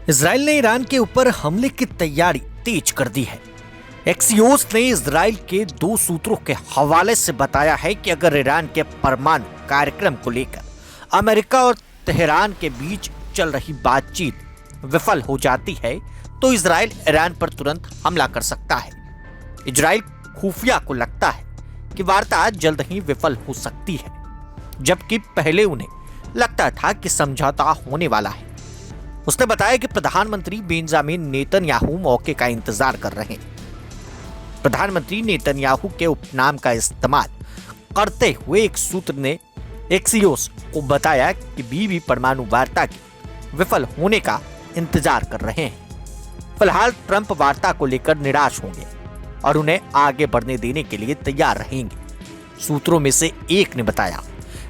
Israel ने Iran के ऊपर हमले की तैयारी तेज कर दी है। एक्सियोस ने इजराइल के 2 सूत्रों के हवाले से बताया है कि अगर ईरान के परमाणु कार्यक्रम को लेकर अमेरिका और तेहरान के बीच चल रही बातचीत विफल हो जाती है तो इजराइल ईरान पर तुरंत हमला कर सकता है। इजराइल खुफिया को लगता है कि वार्ता जल्द ही विफल हो सकती है, जबकि पहले उन्हें लगता था कि समझौता होने वाला है। उसने बताया कि प्रधानमंत्री बेंजामिन नेतन्याहू मौके का इंतजार कर रहे हैं। प्रधानमंत्री नेतन्याहू के उपनाम का इस्तेमाल करते हुए एक सूत्र ने एक्सियोस को बताया कि बीबी परमाणु वार्ता के विफल होने का इंतजार कर रहे हैं। फिलहाल ट्रंप वार्ता को लेकर निराश होंगे और उन्हें आगे बढ़ने देने के लिए तैयार रहेंगे। सूत्रों में से एक ने बताया,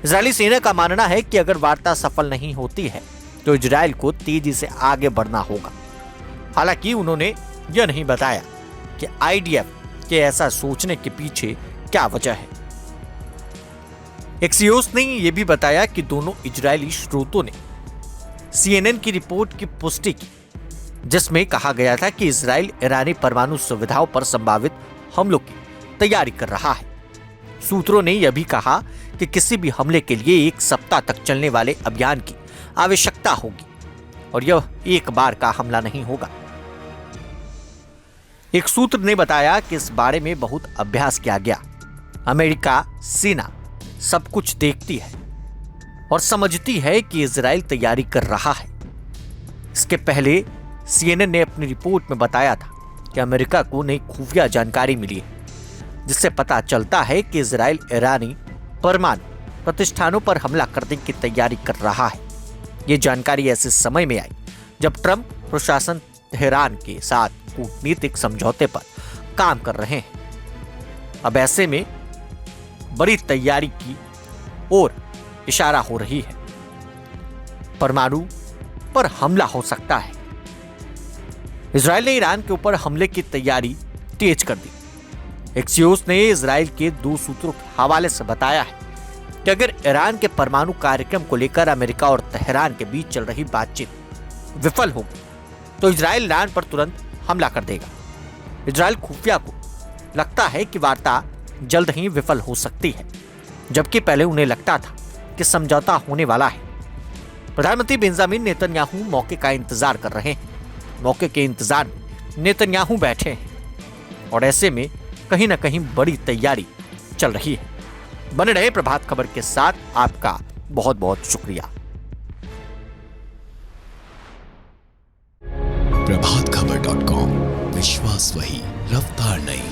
इजरायली सेना का मानना है कि अगर वार्ता सफल नहीं होती है तो इजराइल को तेजी से आगे बढ़ना होगा। हालांकि उन्होंने यह नहीं बताया कि आईडीएफ के ऐसा सोचने के पीछे क्या वजह है। एक्सियोस ने यह भी बताया कि दोनों इजरायली स्रोतों ने CNN की रिपोर्ट की पुष्टि की, जिसमें कहा गया था कि इजराइल ईरानी परमाणु सुविधाओं पर संभावित हमलों की तैयारी कर रहा है। सूत्रों ने यह भी कहा कि किसी भी हमले के लिए 1 सप्ताह तक चलने वाले अभियान की आवश्यकता होगी और यह एक बार का हमला नहीं होगा। एक सूत्र ने बताया कि इस बारे में बहुत अभ्यास किया गया। अमेरिका सेना सब कुछ देखती है और समझती है कि इजराइल तैयारी कर रहा है। इसके पहले CNN ने अपनी रिपोर्ट में बताया था कि अमेरिका को नई खुफिया जानकारी मिली है, जिससे पता चलता है कि इजराइल ईरानी परमाणु प्रतिष्ठानों पर हमला करने की तैयारी कर रहा है। ये जानकारी ऐसे समय में आई जब ट्रंप प्रशासन तेहरान के साथ कूटनीतिक समझौते पर काम कर रहे हैं। अब ऐसे में बड़ी तैयारी की ओर इशारा हो रही है। परमाणु पर हमला हो सकता है। इजराइल ने ईरान के ऊपर हमले की तैयारी तेज कर दी। एक्सियोस ने इजराइल के 2 सूत्रों के हवाले से बताया है कि अगर ईरान के परमाणु कार्यक्रम को लेकर अमेरिका और तेहरान के बीच चल रही बातचीत विफल होगी तो इजराइल ईरान पर तुरंत हमला कर देगा। इजराइल खुफिया को लगता है कि वार्ता जल्द ही विफल हो सकती है, जबकि पहले उन्हें लगता था कि समझौता होने वाला है। प्रधानमंत्री बेंजामिन नेतन्याहू मौके का इंतजार कर रहे हैं। मौके के इंतजार में नेतन्याहू बैठे हैं और ऐसे में कहीं ना कहीं बड़ी तैयारी चल रही है। बने रहे प्रभात खबर के साथ। आपका बहुत बहुत शुक्रिया। प्रभातखबर.com, विश्वास वही, रफ्तार नहीं।